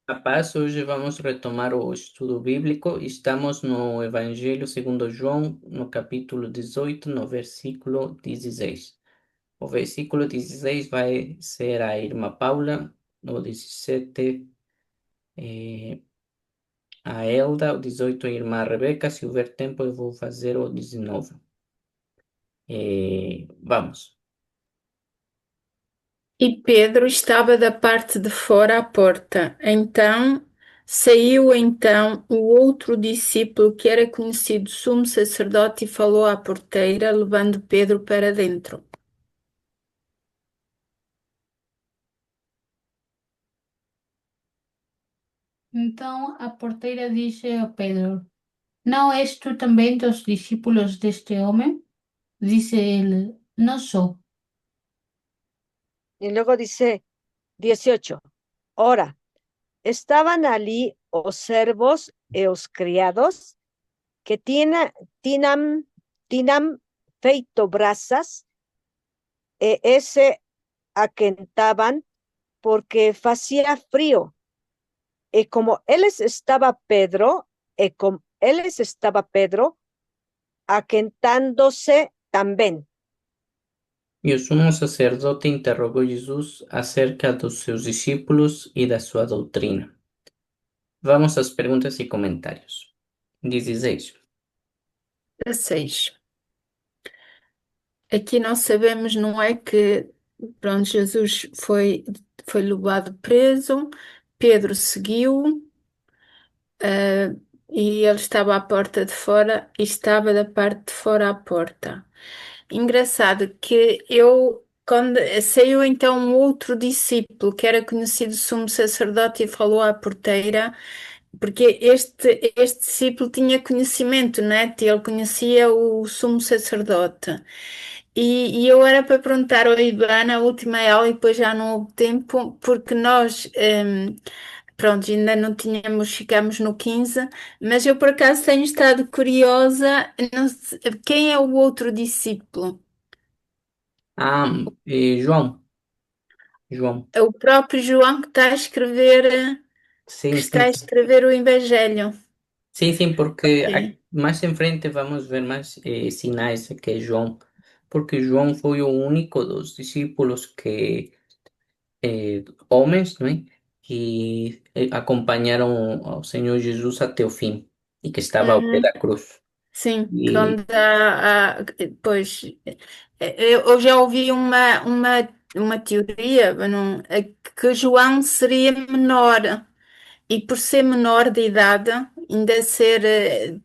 A paz, hoje vamos retomar o estudo bíblico. Estamos no Evangelho segundo João, no capítulo 18, no versículo 16. O versículo 16 vai ser a irmã Paula, o 17 a Elda, o 18 a irmã Rebeca. Se houver tempo, eu vou fazer o 19. Vamos. E Pedro estava da parte de fora à porta. Saiu o outro discípulo que era conhecido sumo sacerdote e falou à porteira, levando Pedro para dentro. Então a porteira disse a Pedro: Não és tu também dos discípulos deste homem? Disse ele: Não sou. Y luego dice 18. Ahora, estaban allí os servos e os criados que tinam feito brasas e ese aquentaban porque facía frío. Y como él estaba Pedro, aquentándose también. E o sumo sacerdote interrogou Jesus acerca dos seus discípulos e da sua doutrina. Vamos às perguntas e comentários. 16. 16. Aqui nós sabemos, não é, que pronto, foi levado preso, Pedro seguiu, ah, e ele estava à porta de fora e estava da parte de fora à porta. Engraçado que quando saiu então um outro discípulo que era conhecido sumo sacerdote e falou à porteira, porque este discípulo tinha conhecimento, né? Ele conhecia o sumo sacerdote. E eu era para perguntar ao Ivan na última aula e depois já não houve tempo, porque nós, pronto, ainda não tínhamos, ficámos no 15, mas eu por acaso tenho estado curiosa, quem é o outro discípulo? João. João. É o próprio João que Sim, está sim. a escrever o Evangelho. Sim, sim, porque Ok. mais em frente vamos ver mais sinais que é João, porque João foi o único dos discípulos homens, não é? Que acompanharam ao Senhor Jesus até o fim e que estava ao pé Uhum. da cruz. Sim, E, quando pois eu já ouvi uma teoria, mas não, que João seria menor. E por ser menor de idade, ainda ser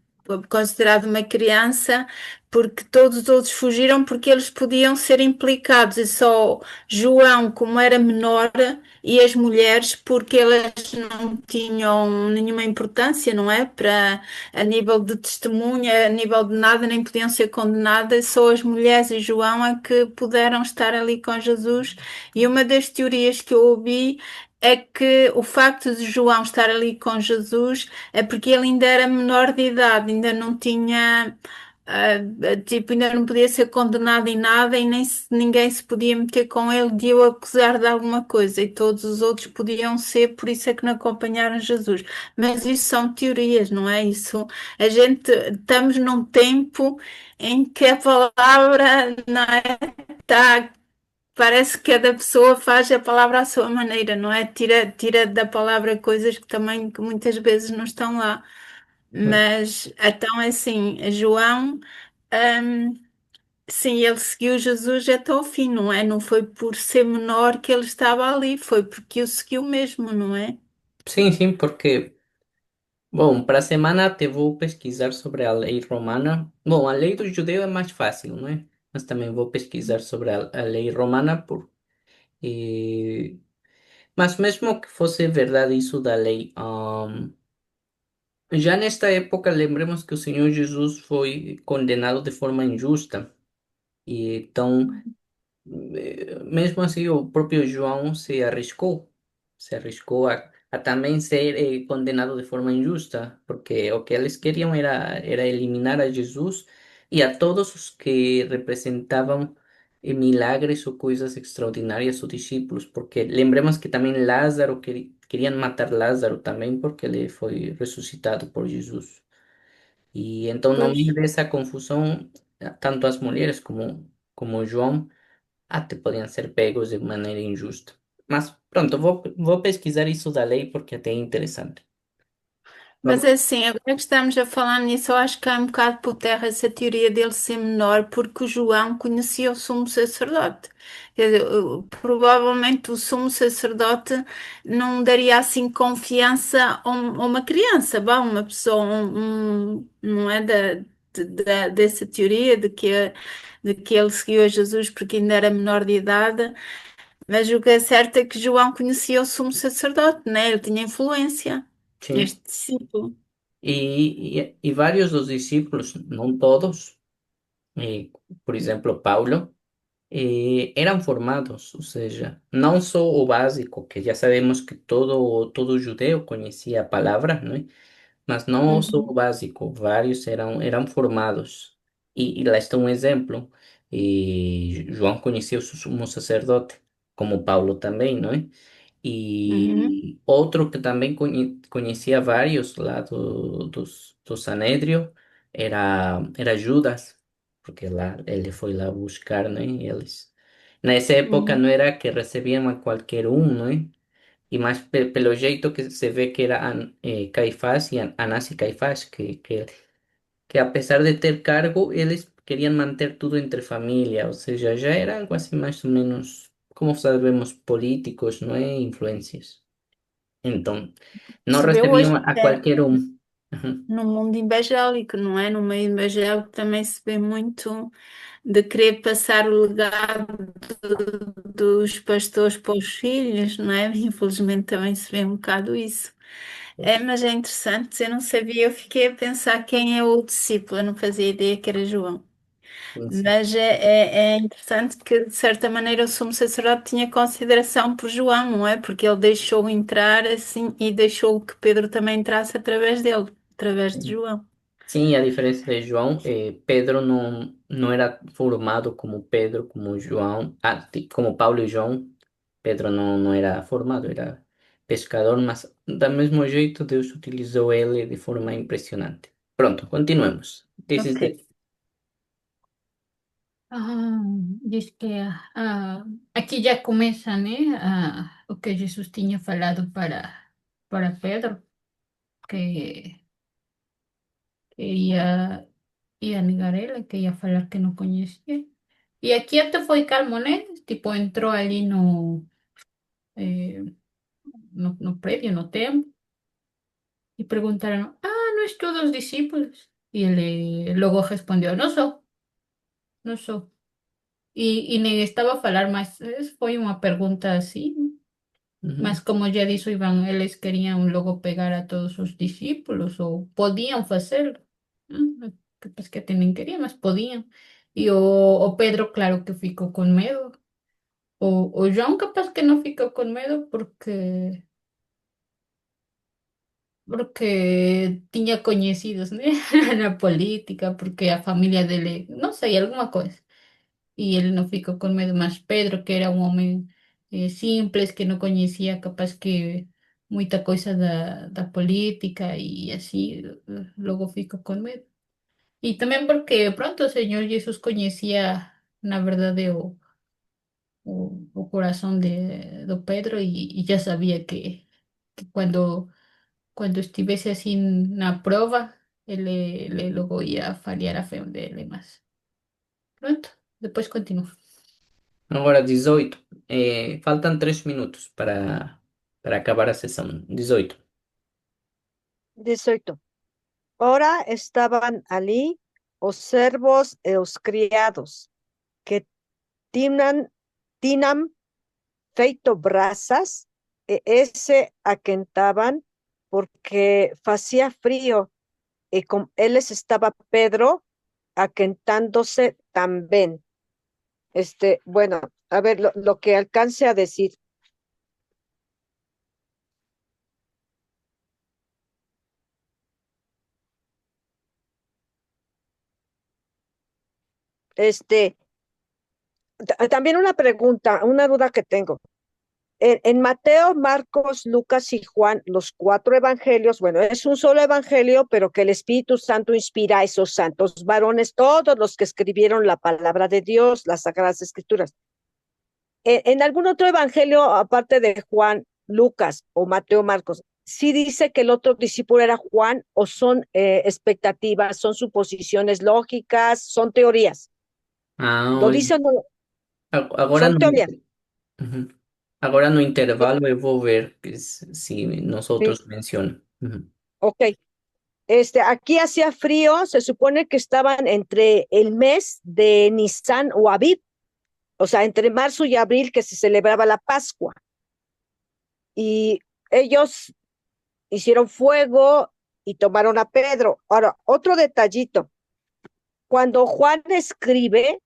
considerado uma criança, porque todos os outros fugiram porque eles podiam ser implicados, e só João, como era menor, e as mulheres, porque elas não tinham nenhuma importância, não é? Para a nível de testemunha, a nível de nada, nem podiam ser condenadas, só as mulheres e João é que puderam estar ali com Jesus. E uma das teorias que eu ouvi é que o facto de João estar ali com Jesus é porque ele ainda era menor de idade, ainda não tinha, tipo, ainda não podia ser condenado em nada e ninguém se podia meter com ele de o acusar de alguma coisa e todos os outros podiam ser, por isso é que não acompanharam Jesus. Mas isso são teorias, não é? Isso, a gente, estamos num tempo em que a palavra, não é? Está. Parece que cada pessoa faz a palavra à sua maneira, não é? Tira da palavra coisas que também que muitas vezes não estão lá. Mas então é assim, João, hum, sim, ele seguiu Jesus até ao fim, não é? Não foi por ser menor que ele estava ali, foi porque o seguiu mesmo, não é? sim, sim, porque, bom, para a semana até vou pesquisar sobre a lei romana. Bom, a lei do judeu é mais fácil, não é? Mas também vou pesquisar sobre a lei romana eh, mas mesmo que fosse verdade isso da lei, já nesta época lembremos que o Senhor Jesus foi condenado de forma injusta. E então, mesmo assim, o próprio João se arriscou a também ser condenado de forma injusta, porque o que eles queriam era eliminar a Jesus e a todos os que representavam milagres ou coisas extraordinárias, os discípulos, porque lembremos que também Lázaro querían matar Lázaro también porque él fue resucitado por Jesús. Y entonces, no medio Pois. de esa confusión, tanto las mujeres como João até podían ser pegos de manera injusta. Mas pronto, vou pesquisar isso da lei porque até é interessante. Mas Vamos, é assim, agora que estamos a falar nisso, eu acho que cai um bocado por terra essa teoria dele ser menor, porque o João conhecia o sumo sacerdote. Quer dizer, provavelmente o sumo sacerdote não daria assim confiança a uma criança, vá, uma pessoa, não é dessa teoria de que ele seguiu a Jesus porque ainda era menor de idade, mas o que é certo é que João conhecia o sumo sacerdote, né? Ele tinha influência, sim. este discípulo. E vários dos discípulos, não todos, eh, por exemplo, Paulo, eram formados, ou seja, não só o básico, que já sabemos que todo judeu conhecia a palavra, não é? Mas não só o Uhum, básico, vários eram formados. E lá está um exemplo. E João conhecia o sumo sacerdote, como Paulo também, não é? uhum, E outro que também conhecia vários lá do Sanedrio era Judas, porque lá ele foi lá buscar, né? Eles. Nessa época uhum. não era que recebiam a qualquer um, não é? E mais pelo jeito que se vê que era Caifás e Anás e Caifás, que apesar de ter cargo, eles queriam manter tudo entre família, ou seja, já era algo assim mais ou menos, como sabemos, políticos, não é? Influências. Então, não Se vê hoje recebiam a até qualquer um. Uhum. no mundo evangélico, não é? No meio evangélico também se vê muito de querer passar o legado dos pastores para os filhos, não é? Infelizmente também se vê um bocado isso. É, mas é interessante, eu não sabia, eu fiquei a pensar quem é o discípulo, eu não fazia ideia que era João. Sim, sim. Mas é interessante que, de certa maneira, o sumo sacerdote tinha consideração por João, não é? Porque ele deixou entrar assim e deixou que Pedro também entrasse através dele, através de João. Sim, a diferença de João, Pedro não era formado como Pedro, como João, como Paulo e João. Pedro não era formado, era pescador, mas do mesmo jeito Deus utilizou ele de forma impressionante. Pronto, continuemos. Ok. Ah, diz que aqui já começa, né, o que Jesus tinha falado para Pedro, que, que ia negar ele, que ia falar que não conhecia. E aqui até foi calmo, né? Tipo, entrou ali eh, no prédio, no templo, e perguntaram, não és tu dos discípulos? E ele logo respondeu, não sou, não sou. E nem estava a falar, mas foi uma pergunta assim. Uhum, Mas como já disse o Iván, eles queriam logo pegar a todos os discípulos, ou podiam fazê-lo. Capaz que até nem queriam, mas podiam. E o Pedro, claro que ficou com medo. O João, capaz que não ficou com medo porque tinha conhecidos, né? Na política, porque a família dele, não sei, alguma coisa. E ele não ficou com medo, mas Pedro, que era um homem simples, que não conhecia capaz que muita coisa da política e assim, logo ficou com medo. E também porque, pronto, o Senhor Jesus conhecia, na verdade, o coração do Pedro e já sabia que quando estivesse assim na prova, ele logo ia falhar a fé dele, mas pronto, depois continua. agora 18. Faltam 3 minutos para acabar a sessão. 18. 18. Ora estaban allí os servos e os criados, que tinham feito brasas, e aquentaban, porque hacía frío, y con él estaba Pedro aquentándose también. Bueno, a ver, lo que alcance a decir. Este, También una pregunta, una duda que tengo. en Mateo, Marcos, Lucas y Juan, los cuatro evangelios, bueno, es un solo evangelio, pero que el Espíritu Santo inspira a esos santos varones, todos los que escribieron la palabra de Dios, las Sagradas Escrituras. En algún otro evangelio, aparte de Juan, Lucas o Mateo, Marcos, sí dice que el otro discípulo era Juan o son expectativas, son suposiciones lógicas, son teorías. Ah, Lo dicen, agora son no. teorías. Uhum. Agora no Eh, intervalo eu vou ver se Sí, nosotros mencionam. Uhum. ok. Aquí hacía frío, se supone que estaban entre el mes de Nisan o Aviv, o sea, entre marzo y abril que se celebraba la Pascua. Y ellos hicieron fuego y tomaron a Pedro. Ahora, otro detallito. Cuando Juan escribe,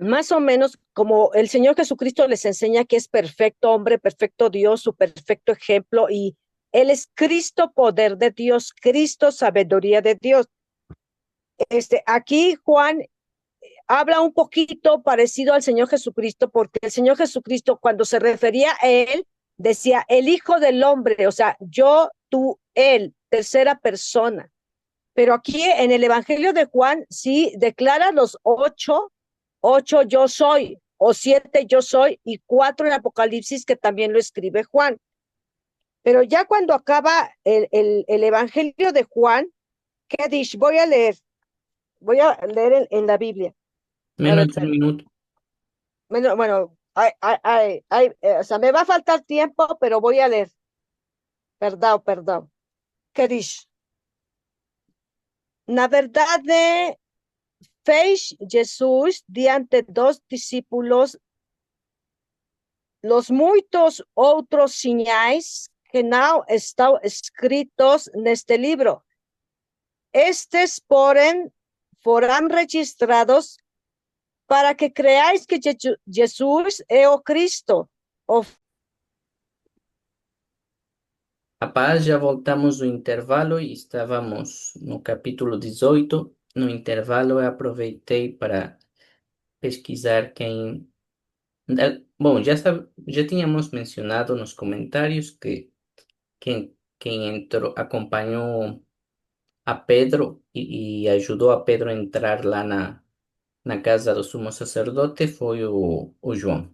más o menos como el Señor Jesucristo les enseña que es perfecto hombre, perfecto Dios, su perfecto ejemplo, y Él es Cristo, poder de Dios, Cristo, sabiduría de Dios. Aquí Juan habla un poquito parecido al Señor Jesucristo, porque el Señor Jesucristo, cuando se refería a Él, decía el Hijo del Hombre, o sea, yo, tú, Él, tercera persona. Pero aquí en el Evangelio de Juan sí declara los ocho yo soy, o siete yo soy, y cuatro en Apocalipsis que también lo escribe Juan. Pero ya cuando acaba el Evangelio de Juan, ¿qué dice? Voy a leer en la Biblia. A ver, Menos um espera. minuto. Bueno, o sea, me va a faltar tiempo, pero voy a leer. Perdón, perdón. ¿Qué dice? Na verdade, fez Jesus diante dos discípulos los muitos outros sinais que não estão escritos neste livro. Estes, porém, foram registrados para que creáis que Jesus é o Cristo. O... Rapaz, já voltamos do intervalo e estávamos no capítulo 18. No intervalo, eu aproveitei para pesquisar quem. Bom, já tínhamos mencionado nos comentários que quem entrou, acompanhou a Pedro e ajudou a Pedro a entrar lá na casa do sumo sacerdote foi o João.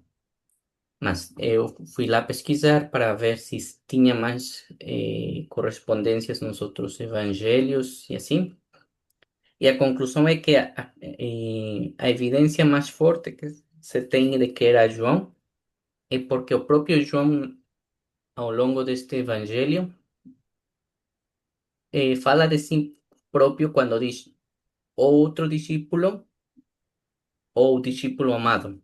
Mas eu fui lá pesquisar para ver se tinha mais correspondências nos outros evangelhos e assim. E a conclusão é que a evidência mais forte que se tem de que era João é porque o próprio João, ao longo deste evangelho, fala de si próprio quando diz outro discípulo ou discípulo amado.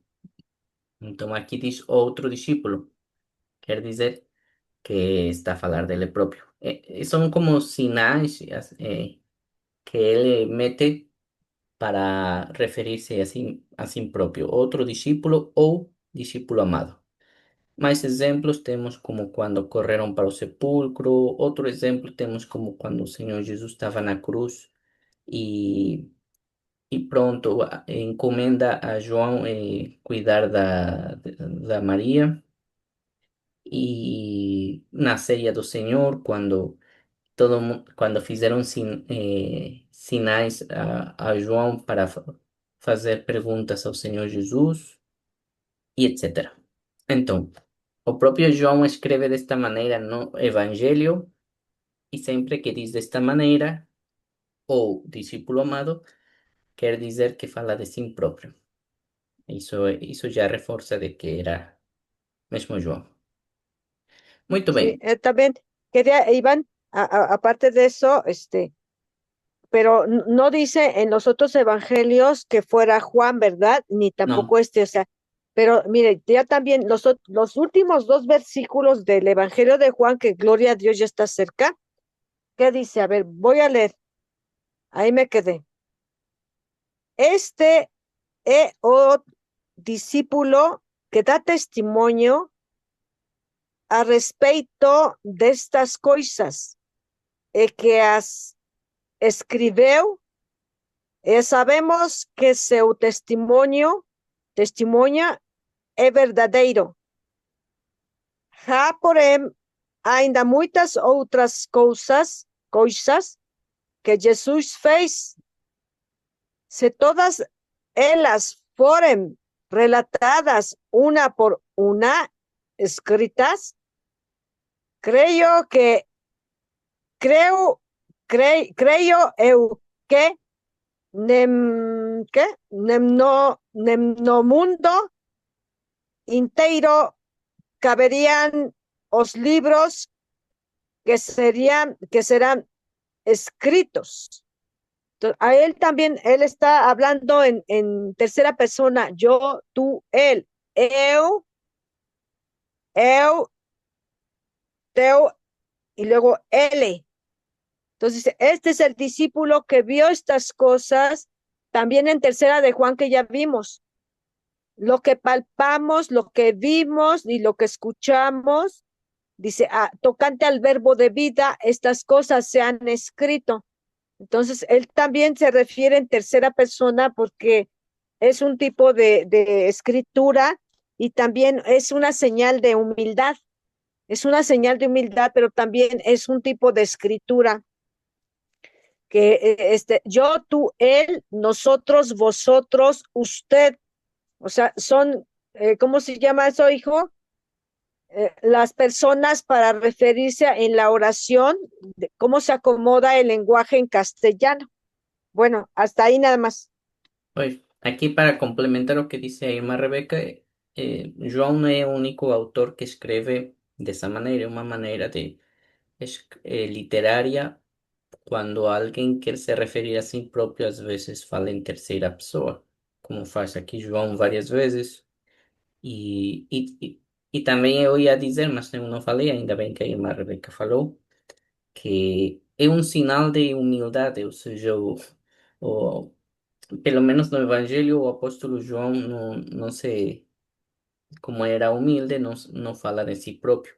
Então aqui diz outro discípulo, quer dizer que está a falar dele próprio. São como sinais que ele mete para referir-se a si próprio, outro discípulo ou discípulo amado. Mais exemplos temos como quando correram para o sepulcro, outro exemplo temos como quando o Senhor Jesus estava na cruz e, e pronto, encomenda a João cuidar da Maria. E na ceia do Senhor, quando fizeram sinais a João para fazer perguntas ao Senhor Jesus e etc. Então, o próprio João escreve desta maneira no Evangelho e sempre que diz desta maneira, ou discípulo amado, quer dizer que fala de si próprio. Isso já reforça de que era mesmo João. Muito Sí, bem. también quería, Iván, aparte de eso, pero no dice en los otros evangelios que fuera Juan, ¿verdad? Ni Não, tampoco o sea, pero mire, ya también los últimos dos versículos del evangelio de Juan, que gloria a Dios ya está cerca, ¿qué dice? A ver, voy a leer, ahí me quedé. Este es o discípulo que da testimonio a respeito destas coisas que as escribeu. Sabemos que seu testemunho é verdadeiro. Já, porém, ainda muitas outras coisas que Jesus fez. Se todas ellas fueren relatadas una por una, escritas, creo que, creo, creo eu que ¿qué? Mundo inteiro caberían los libros que serán escritos. Entonces, a él también, él está hablando en tercera persona, yo, tú, él, eu, teu, y luego él. Entonces, este es el discípulo que vio estas cosas, también en tercera de Juan que ya vimos. Lo que palpamos, lo que vimos y lo que escuchamos, dice, tocante al verbo de vida, estas cosas se han escrito. Entonces, él también se refiere en tercera persona porque es un tipo de escritura y también es una señal de humildad. Es una señal de humildad, pero también es un tipo de escritura que yo, tú, él, nosotros, vosotros, usted, o sea, son, ¿cómo se llama eso, hijo? Las personas para referirse en la oración, de cómo se acomoda el lenguaje en castellano. Bueno, hasta ahí nada más. Pues aquí para complementar lo que dice a irmã Rebeca, João no es el único autor que escribe de esa manera, una manera de literaria, cuando alguien quiere se referir a sí propio, a veces fala en tercera persona, como faz aquí João varias veces. Y también eu ia dizer, mas eu não falei, ainda bem que a irmã Rebeca falou, que é um sinal de humildade, ou seja, o, pelo menos no Evangelho, o apóstolo João não se, como era humilde, não fala de si próprio.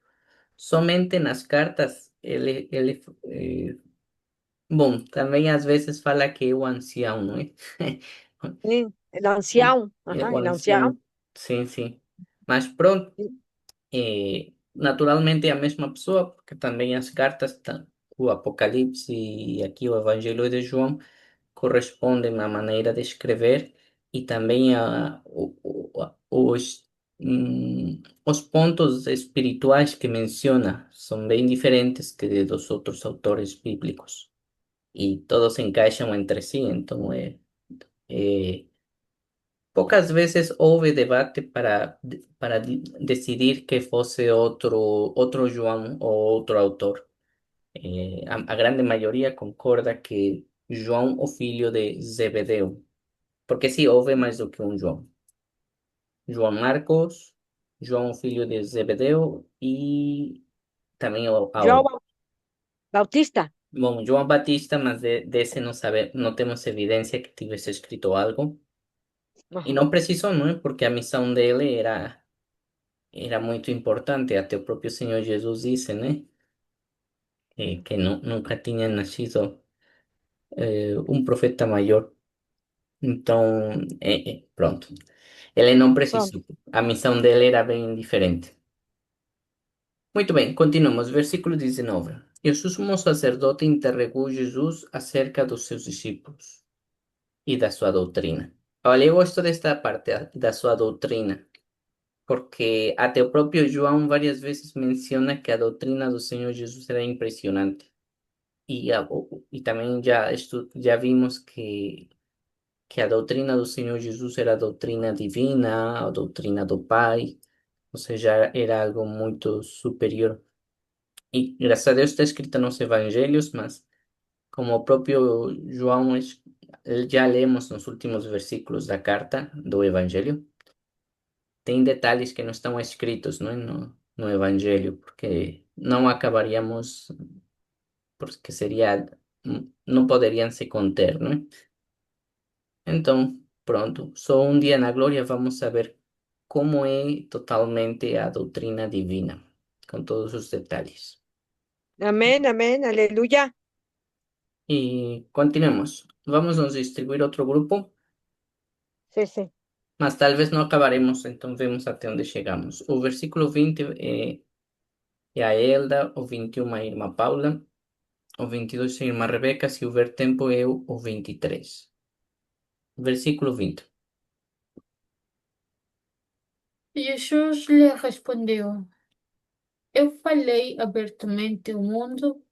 Somente nas cartas, bom, também às vezes fala que é o ancião, não é? Sí, el E anciano, é ajá, o el anciano. ancião, sim, sim. Mas pronto. Naturalmente é a mesma pessoa, porque também as cartas, o Apocalipse e aqui o Evangelho de João, correspondem à maneira de escrever e também os pontos espirituais que menciona são bem diferentes que de dos outros autores bíblicos e todos se encaixam entre si, então é pocas veces houve debate para decidir que fosse outro João ou outro autor. A grande maioria concorda que João, o filho de Zebedeu, porque sim, houve mais do que um João. João Marcos, João, filho de Zebedeu, e também a João outro. Bautista. Bom, João Batista, mas desse não sabe, não temos evidência que tivesse escrito algo. E Ajá. não precisou, não é? Porque a missão dele era muito importante. Até o próprio Senhor Jesus disse, né? Que nunca tinha nascido um profeta maior. Então, pronto. Ele não Bueno, precisou. A missão dele era bem diferente. Muito bem, continuamos. Versículo 19. E o sumo sacerdote interrogou Jesus acerca dos seus discípulos e da sua doutrina. Olha, eu gosto desta parte da sua doutrina, porque até o próprio João várias vezes menciona que a doutrina do Senhor Jesus era impressionante. E também já vimos que a doutrina do Senhor Jesus era a doutrina divina, a doutrina do Pai, ou seja, era algo muito superior. E graças a Deus está escrita nos Evangelhos, mas como o próprio João, já lemos nos últimos versículos da carta do Evangelho, tem detalhes que não estão escritos, não é, no Evangelho, porque não acabaríamos, porque seria, não poderiam se conter, não é? Então, pronto, só um dia na glória vamos saber como é totalmente a doutrina divina, com todos os detalhes. amén, amén, aleluya. E continuemos. Vamos nos distribuir outro grupo, Sí, sí. mas talvez não acabaremos, então vemos até onde chegamos. O versículo 20. e a Elda, o 21 a irmã Paula, o 22 a irmã Rebeca, se houver tempo eu o 23. Versículo 20. Jesus lhe respondeu: Eu falei abertamente ao mundo.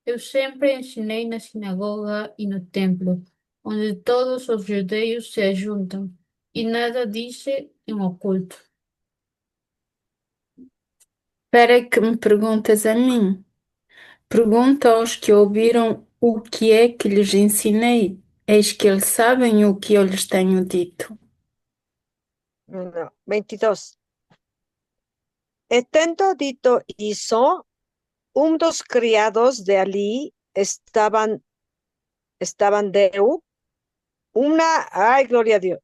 Eu sempre ensinei na sinagoga e no templo, onde todos os judeus se ajuntam, e nada disse em oculto. Para que me perguntas a mim? Pergunta aos que ouviram o que é que lhes ensinei. Eis que eles sabem o que eu lhes tenho dito. No, 22. Estando dito hizo, dos criados de allí estaban ay, gloria a Dios,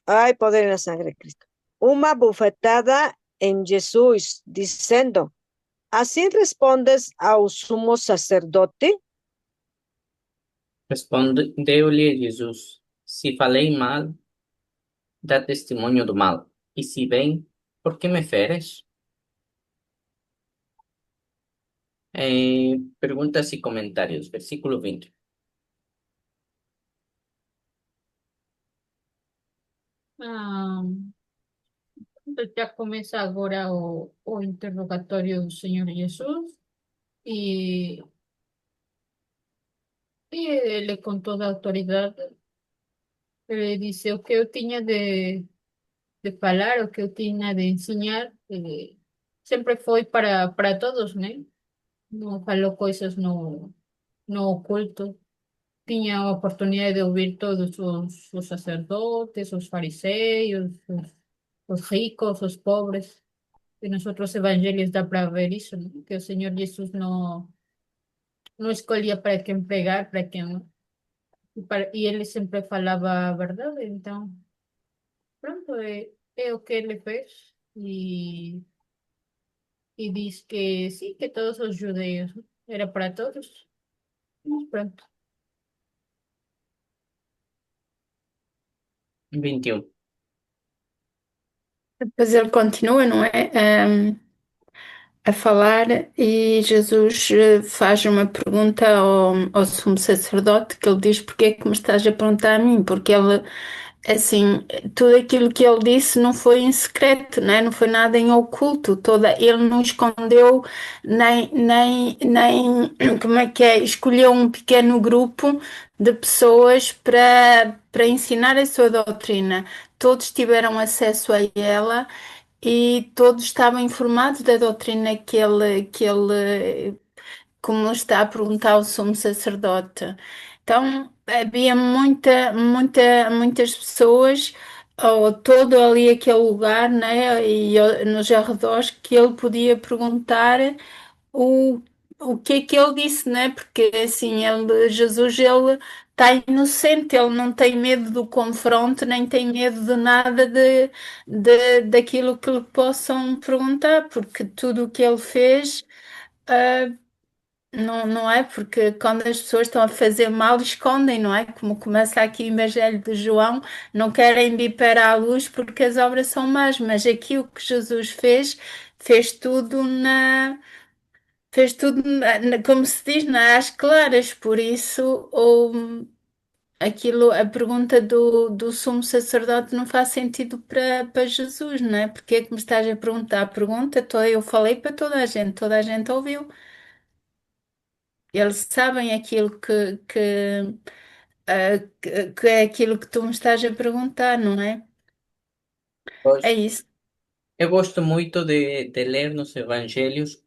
ay, poder en la sangre de Cristo, una bufetada en Jesús, diciendo, ¿así respondes ao sumo sacerdote? Respondeu-lhe Jesus: Se falei mal, dá testemunho do mal. E se bem, por que me feres? Perguntas e comentários. Versículo 20. Ah, já começa agora o interrogatório do Senhor Jesus e, e ele, com toda a autoridade, ele disse o que eu tinha de falar, o que eu tinha de ensinar, sempre foi para todos, né? Não falou coisas no oculto. Tinha a oportunidade de ouvir todos os sacerdotes, os fariseus, os ricos, os pobres. E nos outros evangelhos dá para ver isso, né? Que o Senhor Jesus não escolhia para quem pregar, para quem não. E ele sempre falava a verdade, então, pronto, é o que ele fez. E diz que sim, que todos os judeus, ¿no? Era para todos. Mas pronto. 21. Depois ele continua, não é? A falar e Jesus faz uma pergunta ao sumo sacerdote que ele diz: Porque é que me estás a perguntar a mim? Porque ele, assim, tudo aquilo que ele disse não foi em secreto, né? Não foi nada em oculto, ele não escondeu nem, como é que é? Escolheu um pequeno grupo de pessoas para ensinar a sua doutrina. Todos tiveram acesso a ela e todos estavam informados da doutrina que ele, como está a perguntar ao sumo sacerdote. Então, havia muitas pessoas, ou todo ali aquele lugar, né, e nos arredores, que ele podia perguntar o, o que é que ele disse, né? Porque assim, Jesus, ele está inocente, ele não tem medo do confronto, nem tem medo de nada daquilo que lhe possam perguntar, porque tudo o que ele fez, não é? Porque quando as pessoas estão a fazer mal, escondem, não é? Como começa aqui o Evangelho de João, não querem vir para a luz porque as obras são más, mas aqui o que Jesus fez, fez tudo como se diz, às claras, por isso a pergunta do sumo sacerdote não faz sentido para Jesus, não é? Porque é que me estás a perguntar? A pergunta, eu falei para toda a gente ouviu. Eles sabem aquilo que é aquilo que tu me estás a perguntar, não é? É Pois, isso. eu gosto muito de ler nos evangelhos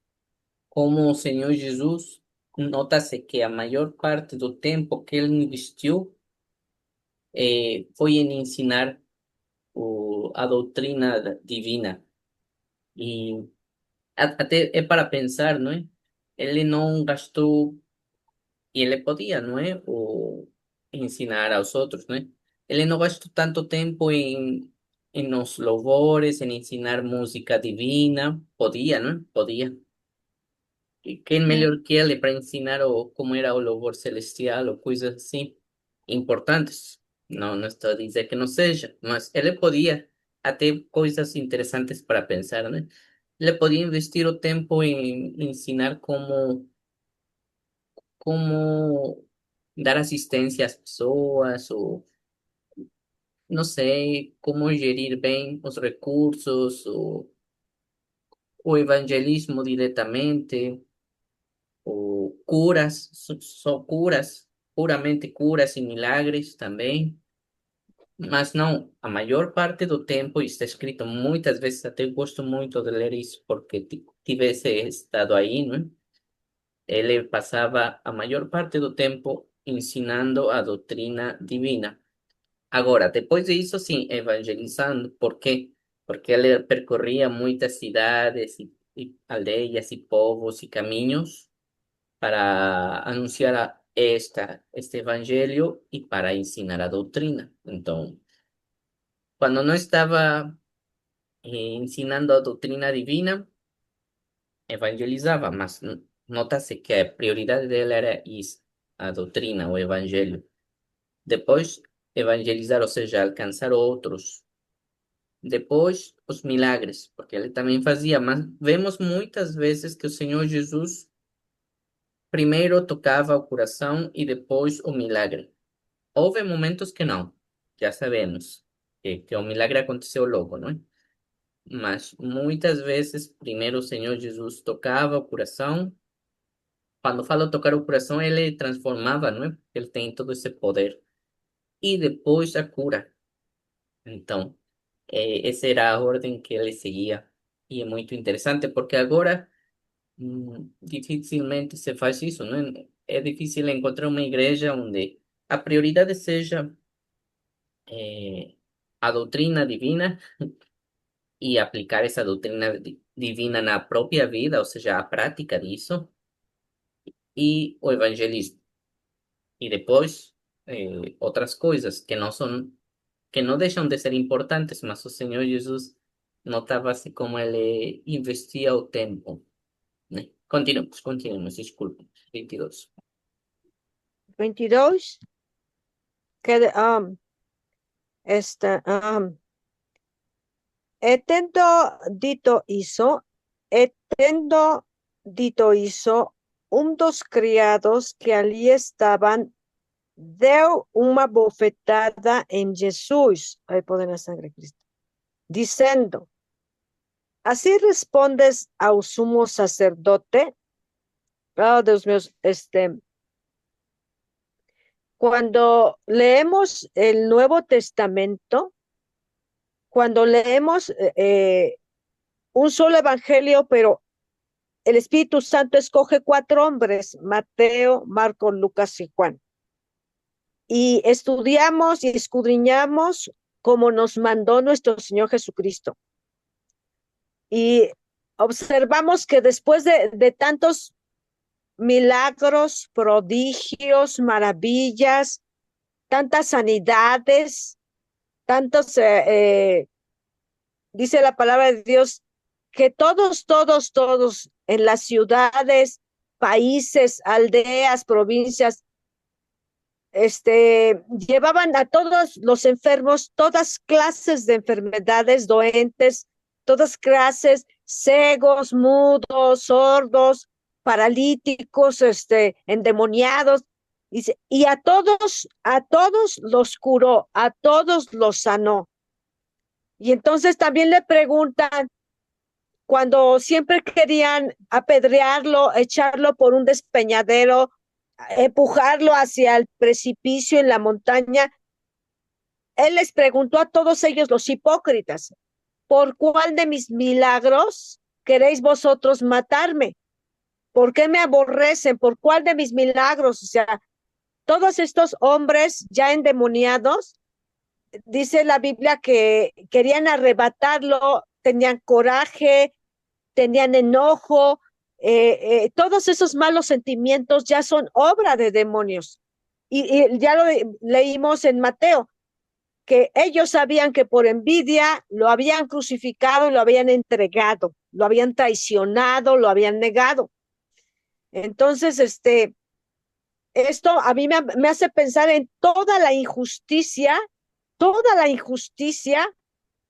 como o Senhor Jesus nota-se que a maior parte do tempo que ele investiu foi em ensinar a doutrina divina. E até é para pensar, não é? Ele não gastou, e ele podia, não é? Ensinar aos outros, não é? Ele não gastou tanto tempo em los louvores, em ensinar música divina. Podia, não é? Podia. E quem É, melhor que ele para ensinar como era o louvor celestial ou coisas assim importantes? Não, não estou a dizer que não seja, mas ele podia até coisas interessantes para pensar, né? Ele podia investir o tempo em ensinar como dar assistência às pessoas, ou não sei, como gerir bem os recursos, o evangelismo diretamente, o curas, só curas, puramente curas e milagres também. Mas não, a maior parte do tempo, e está escrito muitas vezes, até gosto muito de ler isso, porque tivesse estado aí, não é? Ele passava a maior parte do tempo ensinando a doutrina divina. Agora, depois disso, sim, evangelizando. Por quê? Porque ele percorria muitas cidades e aldeias e povos e caminhos para anunciar este evangelho e para ensinar a doutrina. Então, quando não estava ensinando a doutrina divina, evangelizava, mas nota-se que a prioridade dele era isso, a doutrina, o evangelho. Depois, evangelizar, ou seja, alcançar outros. Depois, os milagres, porque ele também fazia, mas vemos muitas vezes que o Senhor Jesus primeiro tocava o coração e depois o milagre. Houve momentos que não, já sabemos que o milagre aconteceu logo, não é? Mas muitas vezes, primeiro o Senhor Jesus tocava o coração. Quando falo tocar o coração, ele transformava, não é? Ele tem todo esse poder. E depois a cura. Então, essa era a ordem que ele seguia. E é muito interessante, porque agora dificilmente se faz isso, não é? É difícil encontrar uma igreja onde a prioridade seja a doutrina divina e aplicar essa doutrina divina na própria vida, ou seja, a prática disso, e o evangelismo. E depois outras coisas que não deixam de ser importantes, mas o Senhor Jesus notava-se como ele investia o tempo, né? Continuemos, desculpe. 22. 22, que, etendo etendo dito isso, dos criados que ali estaban, deu uma bofetada em Jesus, aí poder na sangre de Cristo, dizendo, así respondes ao sumo sacerdote. Oh, Dios mío, cuando leemos el Nuevo Testamento, cuando leemos un solo evangelio, pero el Espíritu Santo escoge 4 hombres, Mateo, Marcos, Lucas y Juan. Y estudiamos y escudriñamos como nos mandó nuestro Señor Jesucristo. Y observamos que después de tantos milagros, prodigios, maravillas, tantas sanidades, tantos, dice la palabra de Dios, que todos en las ciudades, países, aldeas, provincias, llevaban a todos los enfermos, todas clases de enfermedades, doentes, todas clases, ciegos, mudos, sordos, paralíticos, endemoniados, y a todos los curó, a todos los sanó. Y entonces también le preguntan, cuando siempre querían apedrearlo, echarlo por un despeñadero, empujarlo hacia el precipicio en la montaña, él les preguntó a todos ellos, los hipócritas, ¿por cuál de mis milagros queréis vosotros matarme? ¿Por qué me aborrecen? ¿Por cuál de mis milagros? O sea, todos estos hombres ya endemoniados, dice la Biblia que querían arrebatarlo, tenían coraje, tenían enojo, todos esos malos sentimientos ya son obra de demonios. Y ya lo leímos en Mateo, que ellos sabían que por envidia lo habían crucificado y lo habían entregado, lo habían traicionado, lo habían negado. Entonces, esto a mí me hace pensar en toda la injusticia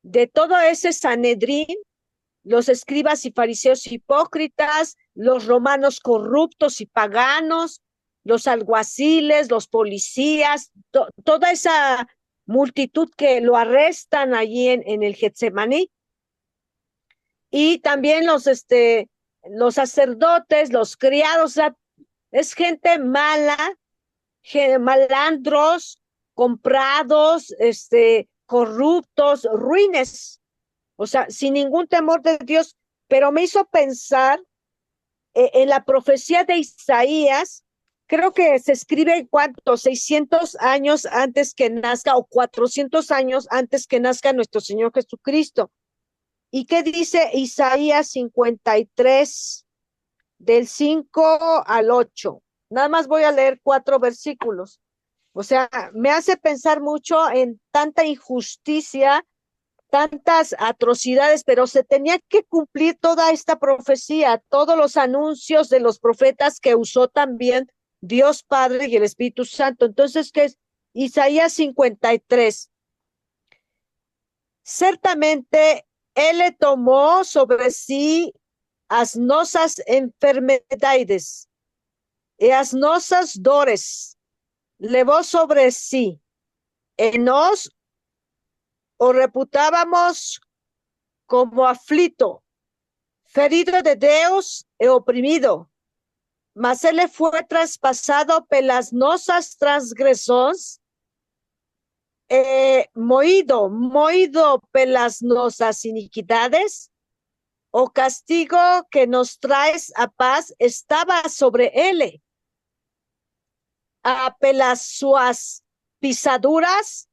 de todo ese Sanedrín, los escribas y fariseos hipócritas, los romanos corruptos y paganos, los alguaciles, los policías, toda esa multitud que lo arrestan allí en el Getsemaní, y también los sacerdotes, los criados, o sea, es gente mala, malandros, comprados, corruptos, ruines, o sea, sin ningún temor de Dios. Pero me hizo pensar en la profecía de Isaías. Creo que se escribe, ¿cuánto? 600 años antes que nazca, o 400 años antes que nazca nuestro Señor Jesucristo. ¿Y qué dice Isaías 53, del 5 al 8? Nada más voy a leer 4 versículos. O sea, me hace pensar mucho en tanta injusticia, tantas atrocidades, pero se tenía que cumplir toda esta profecía, todos los anuncios de los profetas que usó también Dios Padre y el Espíritu Santo. Entonces, ¿qué es? Isaías 53. Ciertamente, Él le tomó sobre sí as nossas enfermedades y as nossas dores, levó sobre sí, y nos o reputábamos como aflito, ferido de Deus e oprimido, mas Él fue traspasado pelas nossas transgressões, moído pelas nossas iniquidades. O castigo que nos traes a paz estaba sobre él. A pelas suas pisaduras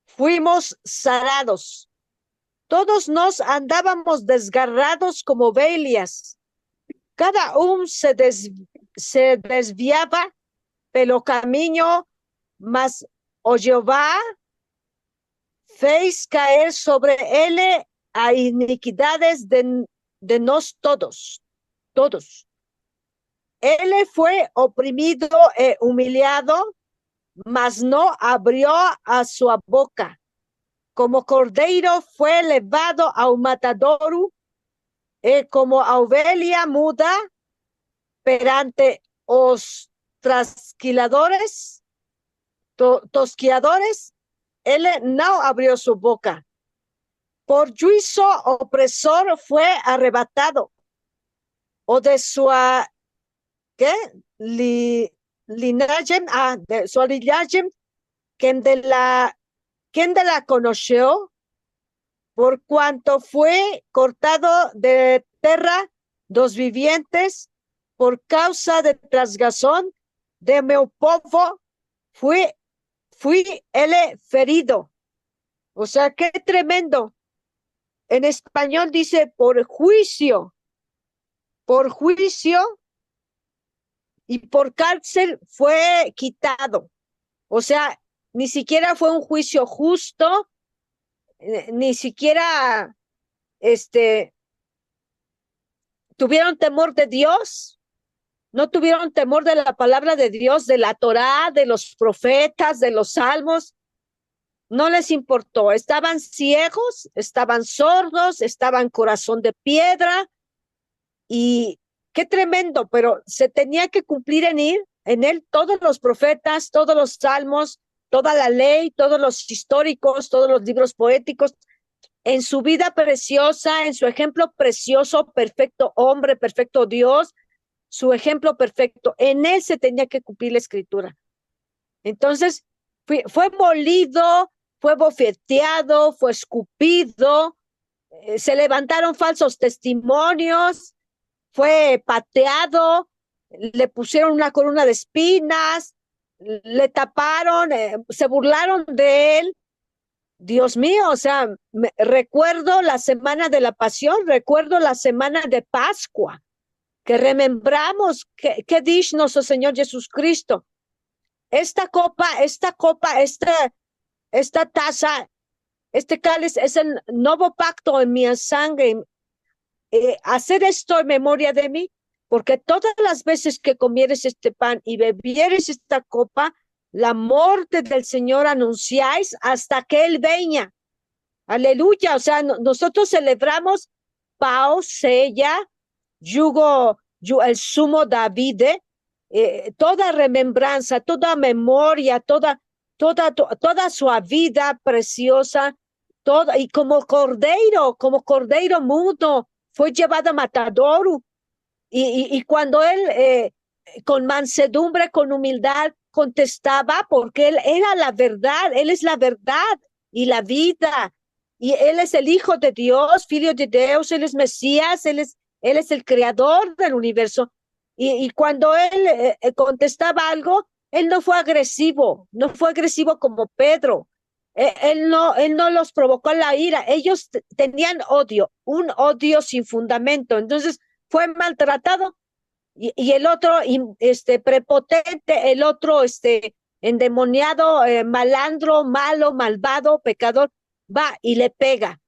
fuimos sanados. Todos nos andábamos desgarrados como ovelhas. Cada uno se desviaba pelo camino, mas o Jehová fez caer sobre él a iniquidades de nos todos. Él fue oprimido e humillado, mas no abrió a su boca. Como cordero fue llevado a un matadouro, como a oveja muda perante os trasquiladores, tosquiadores, él no abrió su boca. Por juicio opresor fue arrebatado, o de su ¿qué? Linaje, de su linaje, quien de la conoció, por cuanto fue cortado de tierra dos vivientes, por causa de transgresión de mi povo, fui él ferido. O sea, qué tremendo. En español dice por juicio y por cárcel fue quitado. O sea, ni siquiera fue un juicio justo, ni siquiera tuvieron temor de Dios, no tuvieron temor de la palabra de Dios, de la Torá, de los profetas, de los salmos. No les importó, estaban ciegos, estaban sordos, estaban corazón de piedra, y qué tremendo, pero se tenía que cumplir en él todos los profetas, todos los salmos, toda la ley, todos los históricos, todos los libros poéticos, en su vida preciosa, en su ejemplo precioso, perfecto hombre, perfecto Dios, su ejemplo perfecto, en él se tenía que cumplir la escritura. Entonces, fue molido, fue bofeteado, fue escupido, se levantaron falsos testimonios, fue pateado, le pusieron una corona de espinas, le taparon, se burlaron de él. Dios mío, o sea, recuerdo la semana de la Pasión, recuerdo la semana de Pascua, que remembramos que dice nuestro Señor Jesucristo. Esta taza, este cáliz es el nuevo pacto en mi sangre. Hacer esto en memoria de mí, porque todas las veces que comieres este pan y bebieres esta copa, la muerte del Señor anunciáis hasta que Él venga. Aleluya. O sea, nosotros celebramos pau sella, el sumo David, toda remembranza, toda memoria, toda su vida preciosa, toda, y como cordero mudo, fue llevado a matador. Y cuando él con mansedumbre, con humildad, contestaba, porque él era la verdad, él es la verdad y la vida. Y él es el Hijo de Dios, Filho de Dios, él es Mesías, él es el creador del universo. Y cuando él contestaba algo, él no fue agresivo, no fue agresivo como Pedro. Él no los provocó la ira, ellos tenían odio, un odio sin fundamento. Entonces fue maltratado y el otro prepotente, el otro endemoniado, malandro, malo, malvado, pecador, va y le pega.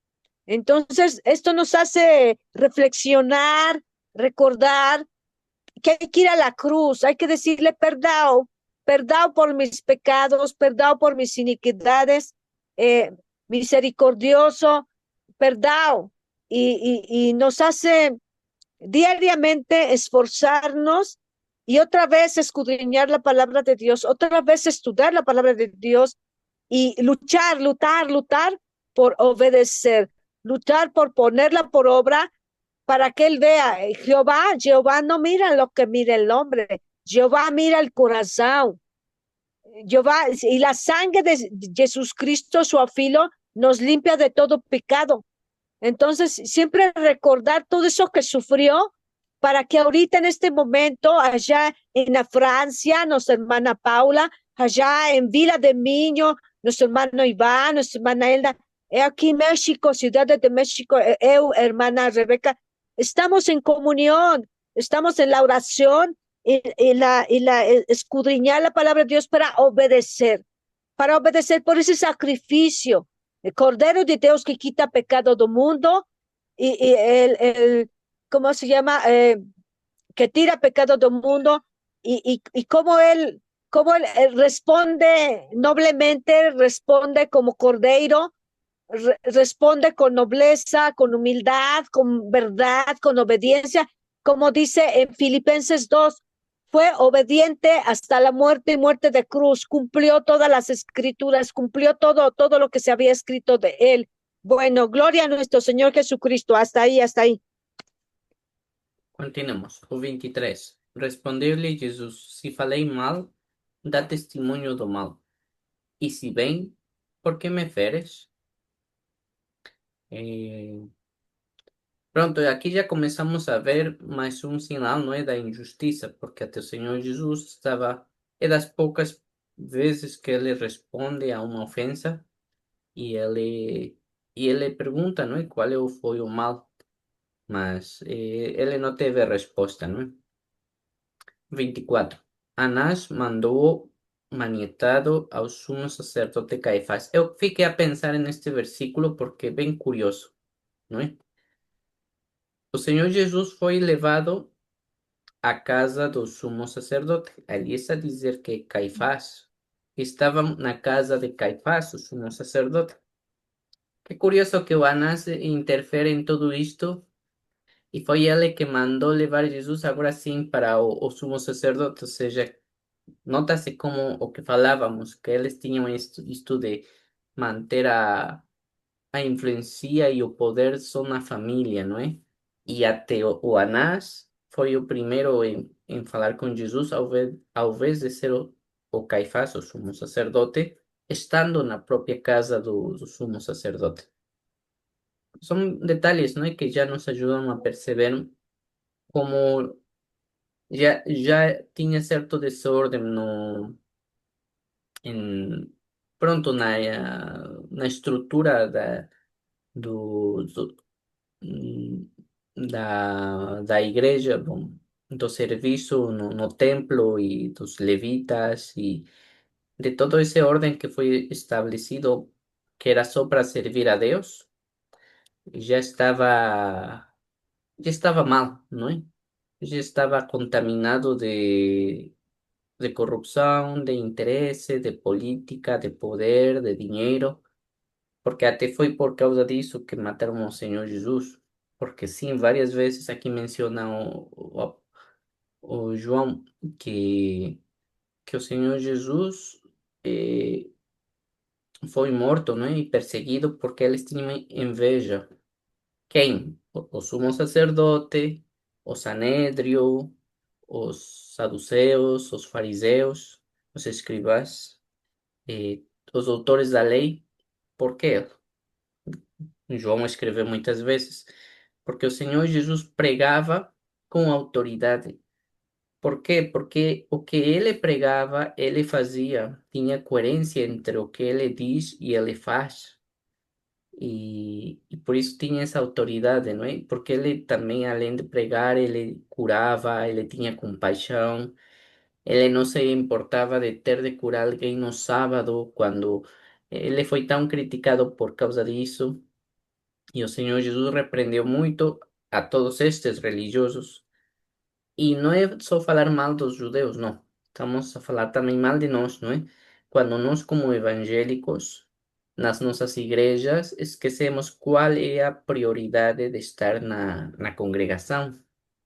Entonces, esto nos hace reflexionar, recordar que hay que ir a la cruz, hay que decirle perdón, perdón por mis pecados, perdón por mis iniquidades, misericordioso, perdón. Y nos hace diariamente esforzarnos y otra vez escudriñar la palabra de Dios, otra vez estudiar la palabra de Dios y luchar por obedecer, luchar por ponerla por obra para que él vea, Jehová no mira lo que mira el hombre, Jehová mira el corazón, Jehová, y la sangre de Jesús Cristo, su afilo, nos limpia de todo pecado. Entonces, siempre recordar todo eso que sufrió para que ahorita en este momento, allá en la Francia, nuestra hermana Paula, allá en Vila de Miño, nuestro hermano Iván, nuestra hermana Elda, aquí en México, Ciudad de México, hermana Rebeca, estamos en comunión, estamos en la oración y escudriñar la palabra de Dios para obedecer por ese sacrificio el Cordero de Dios que quita pecado del mundo y ¿cómo se llama? Que tira pecado del mundo y cómo él responde noblemente, responde como Cordero, responde con nobleza, con humildad, con verdad, con obediencia, como dice en Filipenses 2, fue obediente hasta la muerte y muerte de cruz, cumplió todas las escrituras, cumplió todo lo que se había escrito de él. Bueno, gloria a nuestro Señor Jesucristo, hasta ahí, hasta ahí. Continuemos. O 23. Respondeu-lhe Jesus: Se falei mal, dá testemunho do mal. E se bem, por que me feres? Eh, Pronto, aqui já começamos a ver mais um sinal, não é, da injustiça, porque até o Senhor Jesus estava, é das poucas vezes que ele responde a uma ofensa e ele pergunta, não é, foi o mal, mas ele não teve resposta, não é? 24. Anás mandou manietado ao sumo sacerdote Caifás. Eu fiquei a pensar neste versículo porque é bem curioso, não é? O Senhor Jesus foi levado à casa do sumo sacerdote. Ali está a dizer que Caifás estava na casa de Caifás, o sumo sacerdote. Que curioso que o Anás interfere em tudo isto e foi ele que mandou levar Jesus agora sim para o sumo sacerdote, ou seja, nota-se como o que falávamos, que eles tinham isto de manter a influência e o poder só na família, não é? E até o Anás foi o primeiro em falar com Jesus, ao invés de ser o Caifás, o sumo sacerdote, estando na própria casa do sumo sacerdote. São detalhes, não é? Que já nos ajudam a perceber como já tinha certo desordem em, pronto, na estrutura do, hum, da igreja, bom, do serviço no templo e dos levitas e de todo esse ordem que foi estabelecido, que era só para servir a Deus, já estava, já estava mal, não é? Já estava contaminado de corrupção, de interesse, de política, de poder, de dinheiro, porque até foi por causa disso que mataram o Senhor Jesus. porque sim, várias vezes aqui menciona o João que o Senhor Jesus eh, foi morto, né, e perseguido porque eles tinham inveja. Quem? O sumo sacerdote, o Sanedrio, os saduceus, os fariseus, os escribas, os doutores da lei. Por quê? João escreveu muitas vezes, porque o Senhor Jesus pregava com autoridade. Por quê? Porque o que ele pregava, ele fazia, tinha coerência entre o que ele diz e ele faz. E por isso tinha essa autoridade, não é? Porque ele também, além de pregar, ele curava, ele tinha compaixão, ele não se importava de ter de curar alguém no sábado, quando ele foi tão criticado por causa disso. E o Senhor Jesus repreendeu muito a todos estes religiosos. E não é só falar mal dos judeus, não. Estamos a falar também mal de nós, não é? Quando nós, como evangélicos, nas nossas igrejas, esquecemos qual é a prioridade de estar na congregação,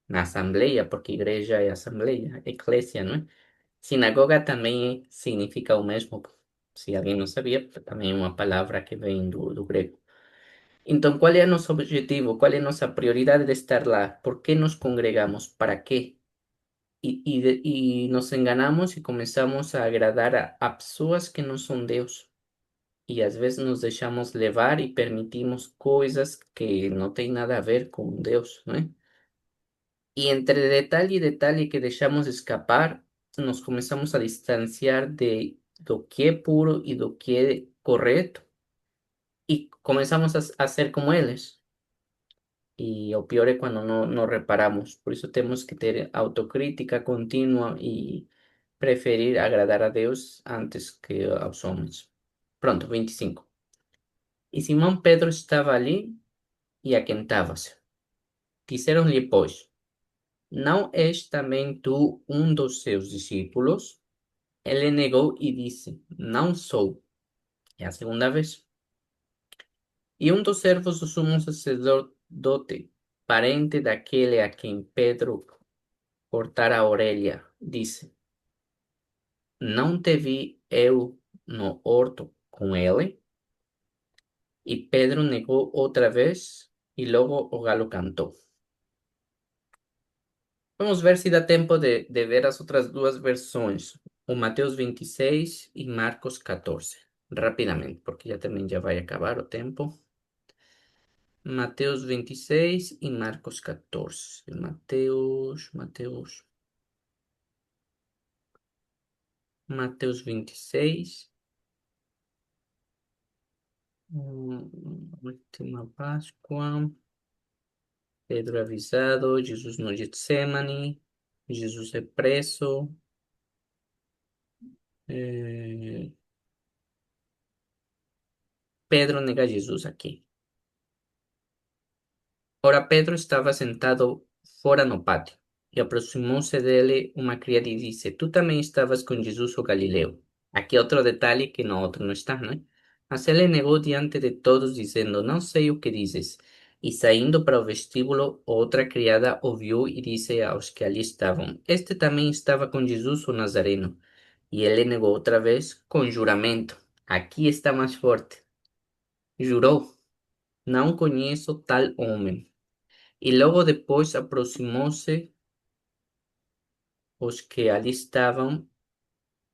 na assembleia, porque igreja é assembleia, eclésia, não é? Sinagoga também significa o mesmo. Se alguém não sabia, também é uma palavra que vem do grego. Então, qual é o nosso objetivo? Qual é a nossa prioridade de estar lá? ¿Por qué nos congregamos? ¿Para quê? E nos enganamos e começamos a agradar a pessoas que não são Deus. E às vezes nos deixamos levar e permitimos coisas que não têm nada a ver com Deus, não é? E entre detalhe e detalhe que deixamos escapar, nos começamos a distanciar do que é puro e do que é correto e começamos a ser como eles. E o pior é quando não reparamos. Por isso temos que ter autocrítica contínua e preferir agradar a Deus antes que aos homens. Pronto, 25. E Simão Pedro estava ali e aquentava-se. Disseram-lhe, pois, não és também tu um dos seus discípulos? Ele negou e disse, não sou. É a segunda vez. E um dos servos do sumo sacerdote, parente daquele a quem Pedro cortara a orelha, disse, não te vi eu no horto com ele? E Pedro negou outra vez e logo o galo cantou. Vamos ver se dá tempo de ver as outras duas versões, o Mateus 26 e Marcos 14, rapidamente, porque já também já vai acabar o tempo. Mateus 26 e Marcos 14. Mateus 26. Última Páscoa. Pedro avisado, Jesus no Getsemane, Jesus é preso, eh, Pedro nega Jesus aqui. Ora, Pedro estava sentado fora no pátio, e aproximou-se dele uma criada e disse, tu também estavas com Jesus o Galileu. Aqui outro detalhe que no outro não está, não é? Mas ele negou diante de todos, dizendo, não sei o que dizes. E saindo para o vestíbulo, outra criada ouviu e disse aos que ali estavam, este também estava com Jesus o Nazareno. E ele negou outra vez com juramento. Aqui está mais forte. Jurou, não conheço tal homem. E logo depois aproximou-se os que ali estavam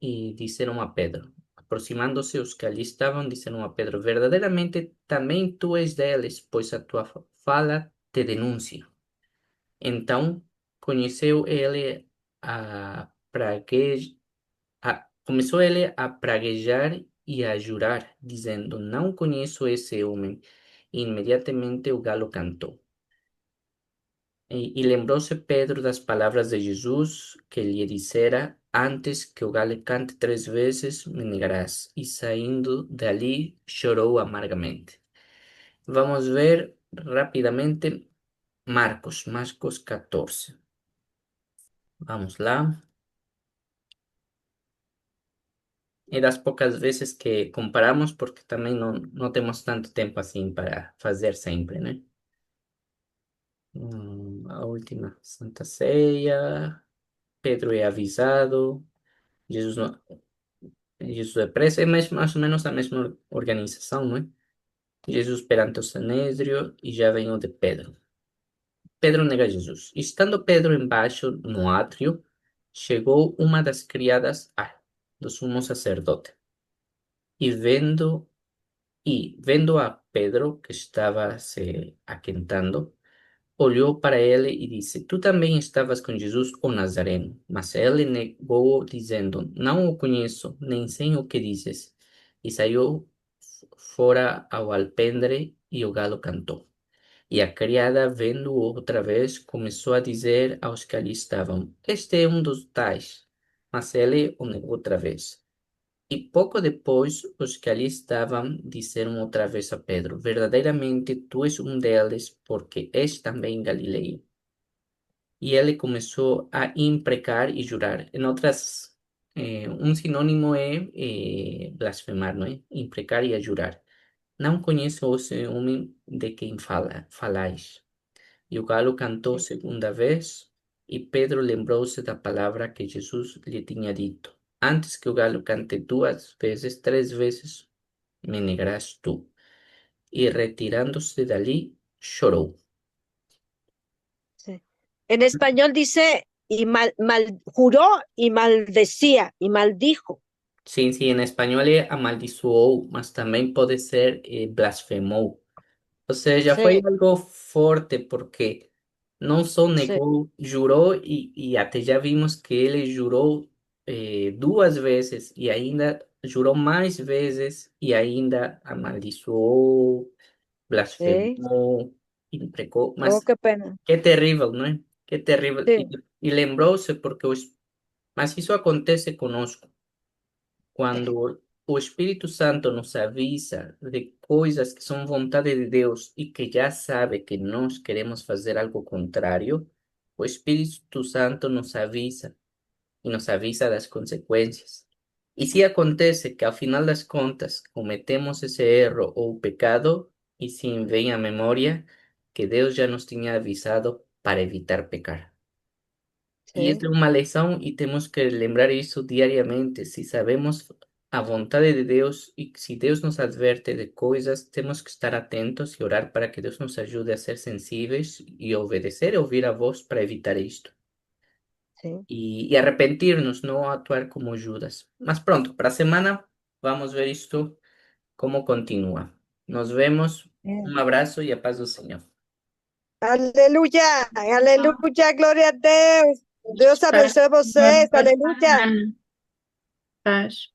e disseram a Pedro. Aproximando-se os que ali estavam, disseram a Pedro: verdadeiramente também tu és deles, pois a tua fala te denuncia. Então conheceu ele a praguejar, começou ele a praguejar e a jurar, dizendo: não conheço esse homem. E imediatamente o galo cantou. E lembrou-se Pedro das palavras de Jesus que lhe dissera: Antes que o galo cante 3 vezes, me negarás. E saindo dali, chorou amargamente. Vamos ver rapidamente Marcos 14. Vamos lá. É das poucas vezes que comparamos, porque também não temos tanto tempo assim para fazer sempre, né? A última Santa Ceia, Pedro é avisado, Jesus não, Jesus é preso, é mais ou menos a mesma organização, não é? Jesus perante o Sinédrio e já vem o de Pedro. Pedro nega Jesus. Estando Pedro embaixo no átrio, chegou uma das criadas do sumo sacerdote e vendo a Pedro que estava se aquentando, olhou para ele e disse: Tu também estavas com Jesus, o Nazareno. Mas ele negou, dizendo: Não o conheço, nem sei o que dizes. E saiu fora ao alpendre e o galo cantou. E a criada, vendo-o outra vez, começou a dizer aos que ali estavam: Este é um dos tais. Mas ele o negou outra vez. E pouco depois, os que ali estavam disseram outra vez a Pedro: Verdadeiramente tu és um deles, porque és também Galileu. E ele começou a imprecar e jurar. Em outras, um sinônimo é blasfemar, não é? Imprecar e a jurar. Não conheço esse homem de quem falais. E o galo cantou Sí, segunda vez, e Pedro lembrou-se da palavra que Jesus lhe tinha dito: Antes que o galo cante duas vezes, três vezes me negarás tú. Y retirándose de allí, lloró. sí. En español dice, y juró y maldecía y maldijo. Sí, sí, en español es amaldiçoou, mas también puede ser blasfemou. Ou seja, foi Sí, algo forte, porque não só sí, negou, jurou, e até já vimos que ele jurou duas vezes, e ainda jurou mais vezes, e ainda amaldiçoou, sí. blasfemou, imprecou. Oh, Mas qué pena. que terrível, não é? Que terrível. Sí, E lembrou-se, porque mas isso acontece conosco. Quando o Espírito Santo nos avisa de coisas que são vontade de Deus e que já sabe que nós queremos fazer algo contrário, o Espírito Santo nos avisa e nos avisa das consequências. E se acontece que, ao final das contas, cometemos esse erro ou pecado, e sim vem à memória que Deus já nos tinha avisado para evitar pecar. E essa é sí, uma lição e temos que lembrar isso diariamente. Se sabemos a vontade de Deus e se Deus nos adverte de coisas, temos que estar atentos e orar para que Deus nos ajude a ser sensíveis e obedecer e ouvir a voz para evitar isto. sí. E arrepentir-nos, não atuar como Judas. Mas pronto, para a semana vamos ver isto como continua. Nos vemos. Bien. Um abraço e a paz do Senhor. Aleluya, aleluya, gloria a Deus. Deus Paz. abençoe vocês, aleluya. Paz.